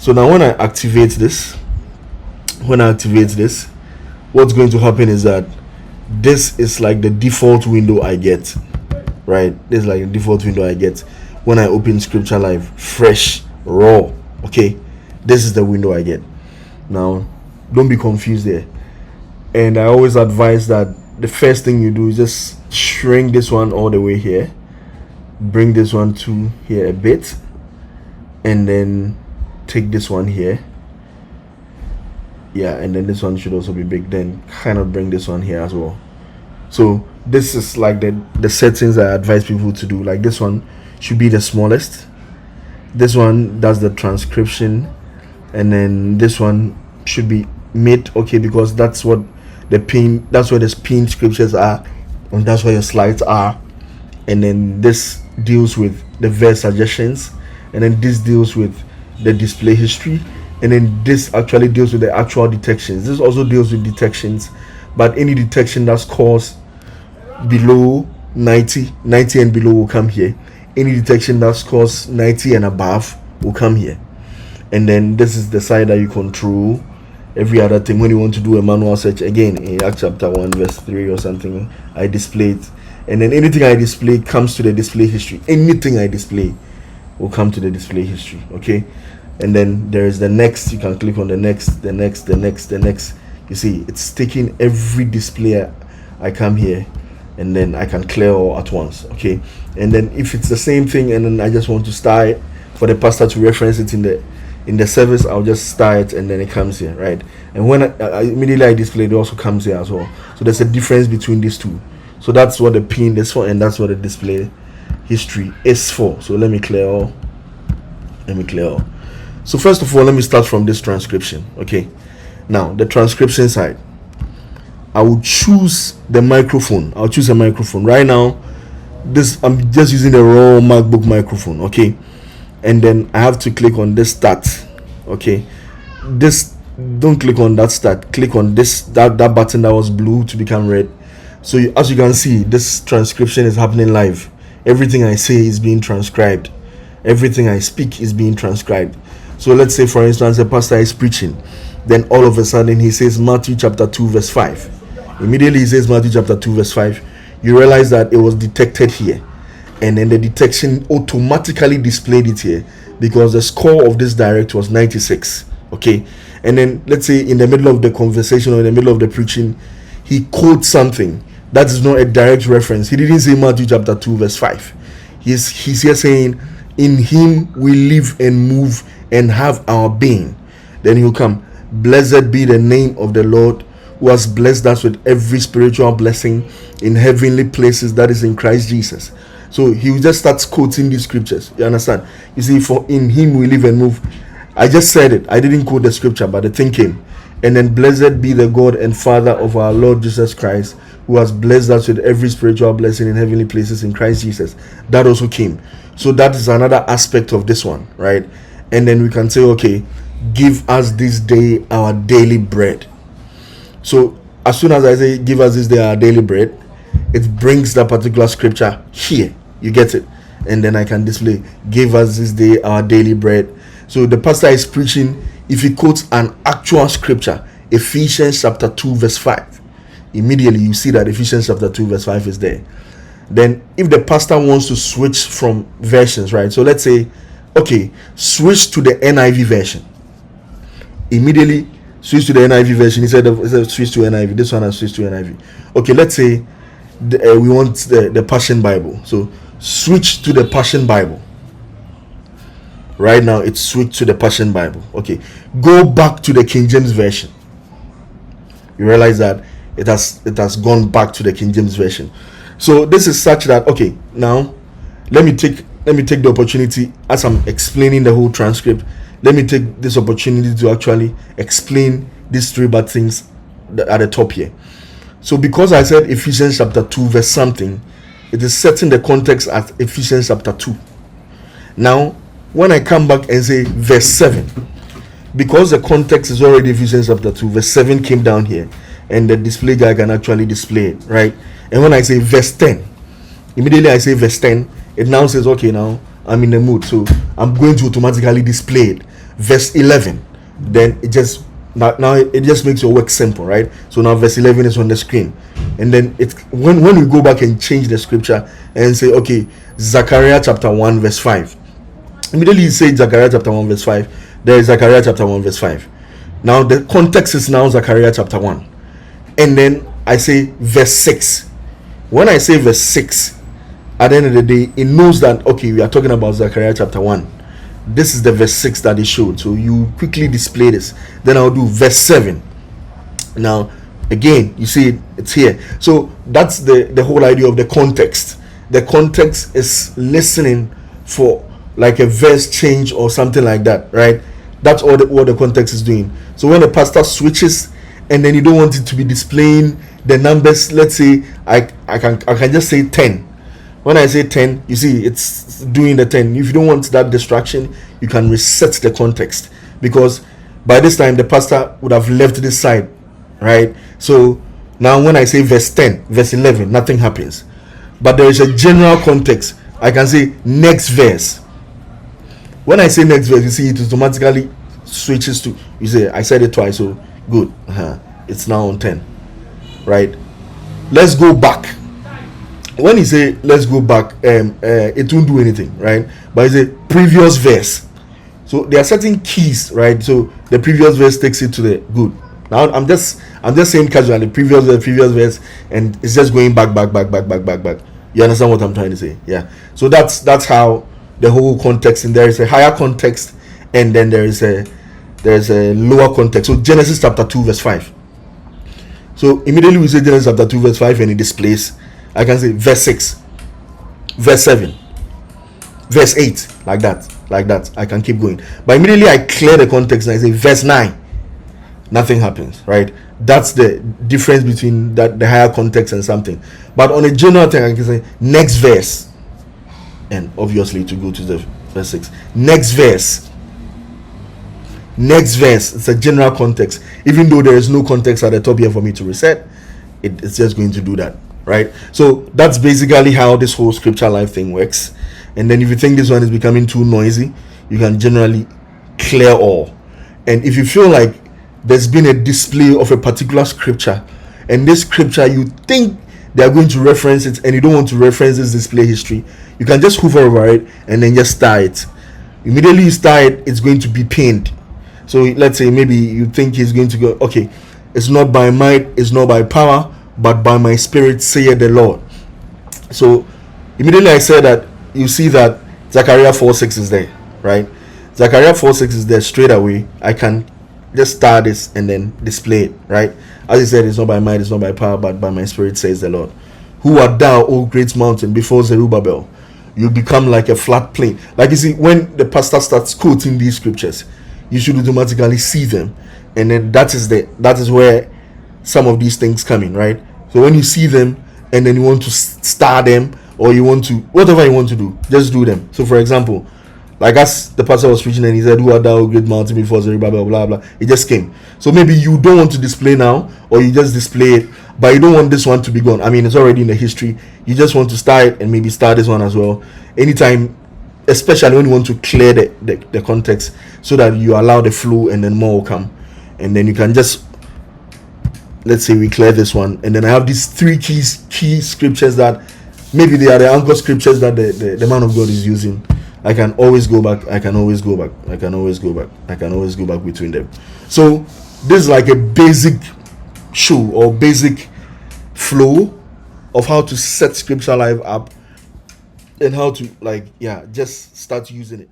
So now when I activate this, what's going to happen is that this is like the default window I get, right? This is like the default window I get when I open Scripture Live, fresh, raw. Okay, this is the window I get. Now don't be confused there, and I always advise that the first thing you do is just shrink this one all the way here, bring this one to here a bit, and then take this one here, yeah, and then this one should also be big, then kind of bring this one here as well. So this is like the settings I advise people to do. Like this one should be the smallest, this one does the transcription, and then this one should be mid, okay, because that's what that's where the pinned scriptures are, and that's where your slides are. And then this deals with the verse suggestions, and then this deals with the display history, and then this actually deals with the actual detections. This also deals with detections, but any detection that scores below 90 and below will come here. Any detection that scores 90 and above will come here. And then this is the side that you control every other thing. When you want to do a manual search, again in Acts chapter 1 verse 3 or something, I display it, and then anything I display comes to the display history. Anything I display will come to the display history, okay? And then there is the next. You can click on the next. You see it's taking every display. I come here, and then I can clear all at once, okay? And then if it's the same thing, and then I just want to start for the pastor to reference it in the service, I'll just start, and then it comes here, right? And when I immediately I display, it also comes here as well. So there's a difference between these two. So that's what the pin is for, and that's what the display history is for. So let me clear all. So first of all, let me start from this transcription, okay? Now the transcription side, I will choose the microphone. I'll choose a microphone right now. I'm just using the raw MacBook microphone, okay? And then I have to click on this start, okay? Don't click on that start, click on that button that was blue to become red. So as you can see, this transcription is happening live. Everything I say is being transcribed, everything I speak is being transcribed. So let's say, for instance, a pastor is preaching, then all of a sudden he says Matthew chapter 2 verse 5. Immediately he says Matthew chapter 2 verse 5. You realize that it was detected here, and then the detection automatically displayed it here because the score of this direct was 96, okay? And then let's say in the middle of the conversation or in the middle of the preaching, he quotes something that is not a direct reference. He didn't say Matthew chapter 2 verse 5. He's here saying, in him we live and move and have our being. Then he'll come, blessed be the name of the Lord, who has blessed us with every spiritual blessing in heavenly places, that is in Christ Jesus. So he will just start quoting these scriptures. You understand? You see, for in him we live and move. I just said it. I didn't quote the scripture, but the thing came. And then blessed be the God and Father of our Lord Jesus Christ, who has blessed us with every spiritual blessing in heavenly places in Christ Jesus. That also came. So that is another aspect of this one, right? And then we can say, okay, give us this day our daily bread. So as soon as I say give us this day our daily bread, it brings that particular scripture here. You get it? And then I can display, give us this day our daily bread. So the pastor is preaching. If he quotes an actual scripture, Ephesians chapter 2 verse 5, immediately you see that Ephesians chapter 2 verse 5 is there. Then if the pastor wants to switch from versions, right? So let's say, okay, switch to the NIV version. Immediately switch to the NIV version. He said switch to NIV. This one has switched to NIV. Okay, let's say we want the Passion Bible. So switch to the Passion Bible. Right now it's switched to the Passion Bible. Okay, go back to the King James version. You realize that it has gone back to the King James version. So this is such that, okay, now let me take the opportunity, as I'm explaining the whole transcript, let me take this opportunity to actually explain these three bad things at the top here. So because I said Ephesians chapter 2 verse something, it is setting the context at Ephesians chapter 2. Now when I come back and say verse 7, because the context is already Ephesians chapter 2, verse 7 came down here, and the display guy can actually display it, right? And when I say verse 10, immediately I say verse 10, it now says, okay, now I'm in the mood, so I'm going to automatically display it. verse 11, then it just now it just makes your work simple, right? So now verse 11 is on the screen, and then it when we go back and change the scripture and say, okay, Zechariah chapter 1 verse 5, immediately you say Zechariah chapter 1 verse 5, there is Zechariah chapter 1 verse 5. Now the context is now Zechariah chapter 1, and then I say verse 6. When I say verse 6, at the end of the day, it knows that, okay, we are talking about Zechariah chapter 1. This is the verse 6 that it showed, so you quickly display this. Then I'll do verse 7. Now again, you see it's here. So that's the whole idea of the context. The context is listening for like a verse change or something like that, right? That's all what the context is doing. So when the pastor switches and then you don't want it to be displaying the numbers, let's say I can just say 10. When I say 10, you see it's doing the 10. If you don't want that distraction, you can reset the context, because by this time the pastor would have left this side, right? So now when I say verse 10, verse 11, nothing happens. But there is a general context. I can say next verse. When I say next verse, you see it automatically switches to, you say I said it twice, so good. It's now on 10, right? Let's go back. When you say let's go back, it won't do anything, right? But it's a previous verse. So there are certain keys, right? So the previous verse takes it to the good. Now I'm just saying casually previous verse, and it's just going back. You understand what I'm trying to say? Yeah. So that's how the whole context, and there is a higher context, and then there's a lower context. So Genesis chapter 2 verse 5. So immediately we say Genesis chapter 2 verse 5, and it displays, I can say verse 6, verse 7, verse 8, like that. I can keep going. But immediately I clear the context and I say verse 9. Nothing happens, right? That's the difference between the higher context and something. But on a general thing, I can say next verse. And obviously to go to the verse 6. Next verse. It's a general context. Even though there is no context at the top here for me to reset, it's just going to do that. Right, so that's basically how this whole scripture live thing works. And then if you think this one is becoming too noisy, you can generally clear all. And if you feel like there's been a display of a particular scripture, and this scripture you think they are going to reference it, and you don't want to reference this display history, you can just hover over it and then just star it. Immediately you star it, it's going to be pinned. So let's say maybe you think he's going to go, okay, it's not by might, it's not by power, but by my spirit saith the Lord. So immediately I said that, you see that Zechariah 4:6 is there, right? Zechariah 4:6 is there straight away. I can just start this and then display it, right? As he said, it's not by might, it's not by power, but by my spirit says the Lord. Who art thou, O great mountain, before Zerubbabel? You become like a flat plain. Like you see, when the pastor starts quoting these scriptures, you should automatically see them, and then that is where some of these things come in, right? So when you see them and then you want to star them, or you want to, whatever you want to do, just do them. So for example, like as the pastor was preaching and he said, who art thou, great mountain, before Zerubbabel, blah blah, it just came. So maybe you don't want to display now, or you just display it, but you don't want this one to be gone. I mean, it's already in the history. You just want to start it and maybe start this one as well. Anytime, especially when you want to clear the context, so that you allow the flow and then more will come. And then you can just, let's say we clear this one, and then I have these three key scriptures that maybe they are the anchor scriptures that the man of God is using. I can always go back between them. So this is like a basic show or basic flow of how to set Scripture Live up and how to just start using it.